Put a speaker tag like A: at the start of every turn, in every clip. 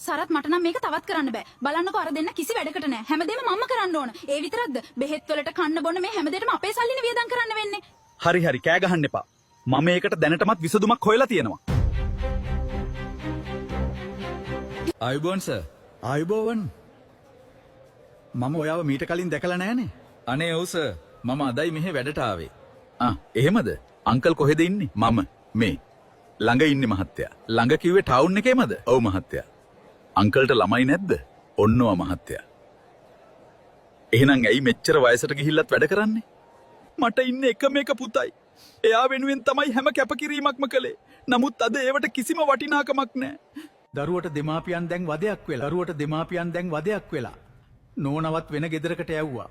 A: සරත් මට නම් මේක තවත් කරන්න බෑ. බලන්නකෝ අර දෙන්න කිසි වැඩකට නෑ. හැමදේම මම කරන්න ඕන. ඒ විතරක්ද? බෙහෙත් වලට කන්න බොන්න මේ හැමදේටම අපේ සල්ලිනේ වියදම් කරන්න වෙන්නේ.
B: හරි හරි කෑ ගහන්න එපා. මම මේකට දැනටමත් විසඳුමක් හොයලා තියෙනවා.
C: ආයුබෝවන් සර්.
B: ආයුබෝවන්. මම ඔයාව මීට කලින් දැකලා නෑනේ.
C: අනේ ඔව් සර්. මම අදයි මෙහෙ වැඩට ආවේ.
B: එහෙමද? අංකල් කොහෙද ඉන්නේ? මම මේ ළඟ ඉන්නේ මහත්තයා. ළඟ කිව්වේ ටවුන් එකේමද? ඔව් මහත්තයා. අංකල්ට ළමයි නැද්ද? ඔන්නවා මහත්තයා. එහෙනම් ඇයි මෙච්චර වයසට ගිහිල්ලත් වැඩ කරන්නේ? මට ඉන්නේ එකම එක පුතයි. එයා වෙනුවෙන් තමයි හැම කැපකිරීමක්ම කළේ. නමුත් අද ඒවට කිසිම වටිනාකමක් නැහැ.
D: දරුවට දෙමාපියන් දැන් වදයක් වෙලා. නෝනවත් වෙන ගෙදරකට යවුවා.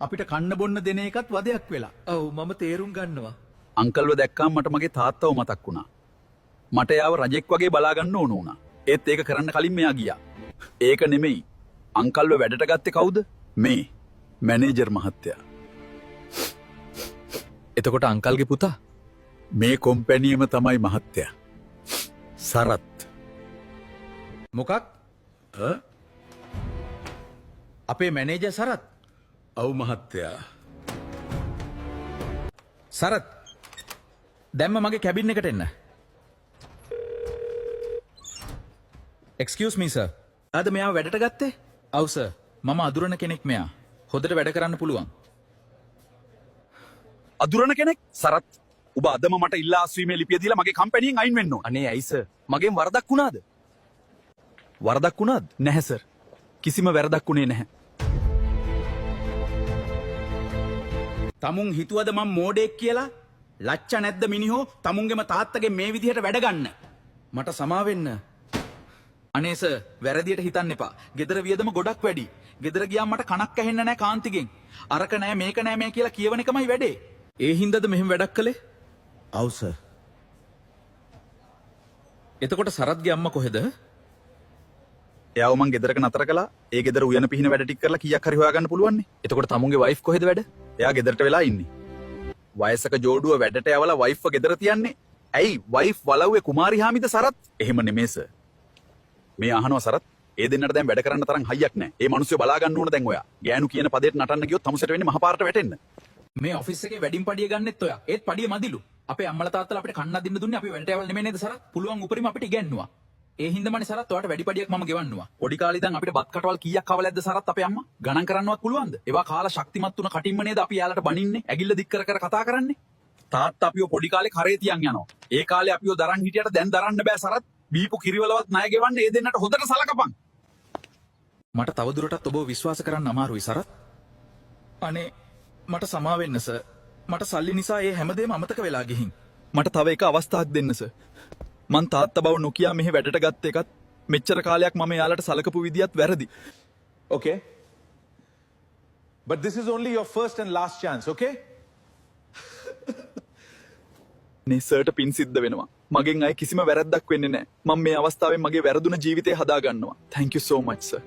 D: අපිට කන්න බොන්න දෙන එකත් වදයක් වෙලා.
C: ඔව් මම තේරුම් ගන්නවා.
B: අංකල්ව දැක්කාම මට මගේ තාත්තව මතක් වුණා. මට එයාව රජෙක් වගේ බලා ගන්න ඕන වුණා. ඒත් ඒක කරන්න කලින් මෙයා ගියා. ඒක නෙමෙයි. අංකල්ව වැඩට ගත්තේ කවුද? මේ මැනේජර් මහත්තයා.
C: එතකොට අංකල්ගේ පුතා
B: මේ කොම්පැනියම තමයි මහත්තයා. සරත්.
D: මොකක්? අපේ මැනේජර් සරත්.
B: ඔව් මහත්තයා.
D: සරත්. දැම්ම මගේ කැබින් එකට එන්න. එක්ස්කියුස් මී සර්.
B: ආද මෙයාව වැඩට ගත්තේ?
D: ඔව් සර්. මම අදුරන කෙනෙක් මෙයා. හොඳට වැඩ කරන්න පුළුවන්.
B: අදුරන කෙනෙක්? සරත්. ඔබ අදම මට ඉල්ලා අස්වීමේ ලිපිය දීලා මගේ කම්පැනියෙන් අයින් වෙන්න ඕන.
C: අනේ ඇයි සර්? මගෙන් වරදක් වුණාද?
B: වරදක් වුණාද? නැහැ සර්. කිසිම වැරදක් වුණේ නැහැ.
D: තමුන් හිතුවද මම මෝඩෙක් කියලා? ලච්ච නැද්ද මිනිහෝ තමුන්ගේම තාත්තගේ මේ විදිහට වැඩ ගන්න? මට සමා වෙන්න.
C: අනේ සර් වැරදියට හිතන්න එපා. ගෙදර වියදම ගොඩක් වැඩි. ගෙදර ගියාම මට කණක් ඇහෙන්න නැහැ කාන්තිගෙන්. අරක නැහැ මේක නැහැ මේ කියලා කියවන එකමයි වැඩේ.
D: ඒ හින්දාද මෙහෙම වැඩක් කළේ?
B: ඔව් සර්.
D: එතකොට සරත්ගේ අම්මා කොහෙද?
B: එයාව මං ගෙදරක නතර කළා. ඒ ගෙදර උයන පිහින වැඩ ටික කරලා කීයක් හරි හොයාගන්න පුළුවන් නේ.
C: එතකොට තමුන්ගේ වයිෆ් කොහෙද වැඩ?
B: එයා ගෙදරට වෙලා ඉන්නේ. වයසක ජෝඩුව වැඩට යවලා වයිෆ්ව ගෙදර තියන්නේ. ඇයි වයිෆ් වලව්වේ කුමාරි හාමිද සරත්? එහෙම නෙමේ සර්. මේ අහනවා සරත්. ඒ දෙන්නට දැන් වැඩ කරන්න තරම් හයියක් නැහැ. ඒ මිනිස්සු බලා ගන්න ඕන දැන් ඔයා. ගෑනු කියන පදේට නටන්න ගියොත් තමුසෙට වෙන්නේ මහපාරට වැටෙන්න.
D: මේ ඔෆිස් එකේ වැඩිම් පඩිය ගන්නෙත් ඔයා. ඒත් පඩිය මදිලු. අපේ අම්මලා තාත්තලා අපිට කන්න අදින්න දුන්නේ අපි වැඩට යවල නෙමෙයි නේද සරත්? පුළුවන් උපරිම අපිට ඉගැන්නුවා. ඒ හින්දාමනේ සරත් ඔයාට වැඩි පඩියක් මම ගෙවන්නවා.
B: පොඩි කාලේ ඉඳන් අපිට බත් කටවල් කීයක් කවලැද්ද සරත් අපේ අම්මා? ගණන් කරන්නවත් පුළුවන්ද? ඒවා කාලා ශක්තිමත් වුණ කටින්ම නේද අපි යාලට බනින්නේ? ඇගිල්ල දික් කර කර කතා කරන්නේ. තාත්තා අපිව පොඩි කාලේ කරේ තියන් යනවා. ඒ කාලේ අපිව දරන් හිටියට දැන් දරන්න බෑ සරත්. බීපු කිරිවලවත් ණය ගෙවන්න ඒ දෙන්නට හොඳට සලකපන්.
D: මට තවදුරටත් ඔබව විශ්වාස කරන්න අමාරුයි සරත්. අනේ මට සමා වෙන්න සර්. මට සල්ලි නිසා ඒ හැමදේම අමතක වෙලා ගිහින්.
B: මට තව එක අවස්ථාවක් දෙන්න සර්. මං තාත්තා බව නොකියා මෙහෙ වැඩට ගත්ත එකත් මෙච්චර කාලයක් මම යාලට සලකපු විදියත් වැරදි.
E: Okay? But this is only your first and last chance, okay?
B: නේ සර්ට පින් සිද්ධ වෙනවා. මගෙන් අය කිසිම වැරද්දක් වෙන්නේ නැහැ. මම මේ අවස්ථාවෙන් මගේ වැරදුන ජීවිතය හදා ගන්නවා. Thank you so much sir.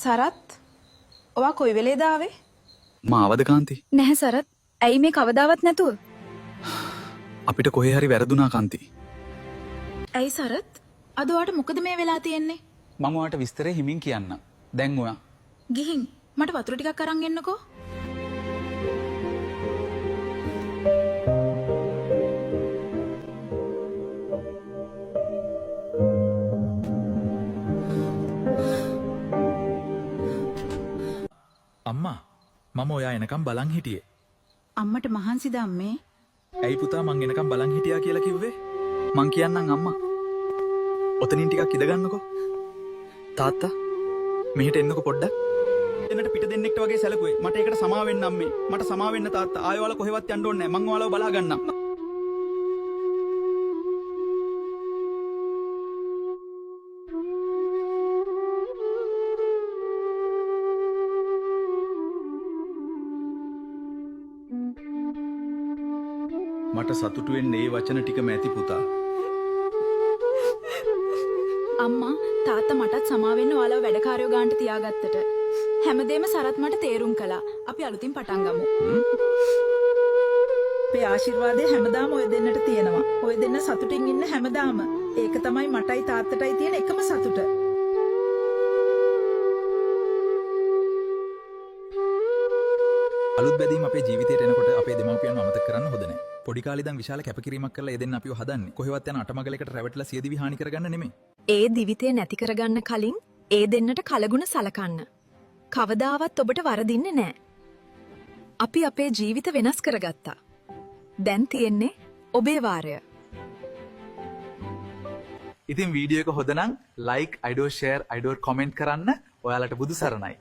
A: Sarath ඔයා කොයි වෙලේද ආවේ?
B: මාවද කාන්ති?
A: නැහැ සරත්. ඇයි මේ කවදාවත් නැතුව?
B: අපිට කොහේ හරි වැරදුනා කාන්ති.
A: ඇයි සරත්? අද ඔයාට මොකද මේ වෙලා තියෙන්නේ?
D: මම ඔයාට විස්තරේ හිමින් කියන්න. දැන් ඔයා
A: ගිහින් මට වතුර ටිකක් අරන් එන්නකෝ.
D: අම්මා මම ඔයා එනකම් බලන් හිටියේ.
A: අම්මට මහන්සිද අම්මේ?
D: ඇයි පුතා මං එනකම් බලන් හිටියා කියලා කිව්වේ?
B: මං කියන්නම් අම්මා. ඔතනින් ටිකක් ඉඳගන්නකෝ. තාත්තා මෙහෙට එන්නකෝ පොඩ්ඩක්.
D: එන්නට පිට දෙන්නෙක්ට වගේ සැලකුවේ. මට ඒකට සමා වෙන්න අම්මේ. මට සමා වෙන්න තාත්තා. ආයෙ ඔයාලා කොහෙවත් යන්න ඕනේ නැහැ. මං ඔයාලව බලා ගන්නම්.
B: මට සතුටු වෙන්න ඒ වචන ටිකම ඇති පුතා.
A: අම්මා තාත්තා මටත් සමා වෙන්න ඔයාලව වැඩකාරයෝ ගාන්ට තියාගත්තට. හැමදේම සරත් මට තේරුම් කළා. අපි අලුතින් පටන් ගමු.
F: අපේ ආශිර්වාදය හැමදාම ඔය දෙන්නට තියෙනවා. ඔය දෙන්න සතුටින් ඉන්න හැමදාම. ඒක තමයි මටයි තාත්තටයි තියෙන එකම සතුට.
C: අලුත් බැදීම අපේ ජීවිතයට එනකොට අපේ දෙමව්පියන්ව අමතක කරන්න හොඳ නැහැ. පොඩි කාලේ ඉඳන් විශාල කැපකිරීමක් කරලා ඒ දෙන්න අපිව හදන්නේ. කොහෙවත් යන අටමගලයකට රැවටිලා සියදිවි හානි කරගන්න නෙමෙයි.
G: ඒ දිවිතේ නැති කරගන්න කලින් ඒ දෙන්නට කලගුණ සලකන්න. කවදාවත් ඔබට වරදින්නේ නැහැ. අපි අපේ ජීවිත වෙනස් කරගත්තා. දැන් තියෙන්නේ ඔබේ වාරය.
C: ඉතින් වීඩියෝ එක හොඳ නම් like, අයිඩෝ share, අයිඩෝ comment කරන්න. ඔයාලට බුදු සරණයි.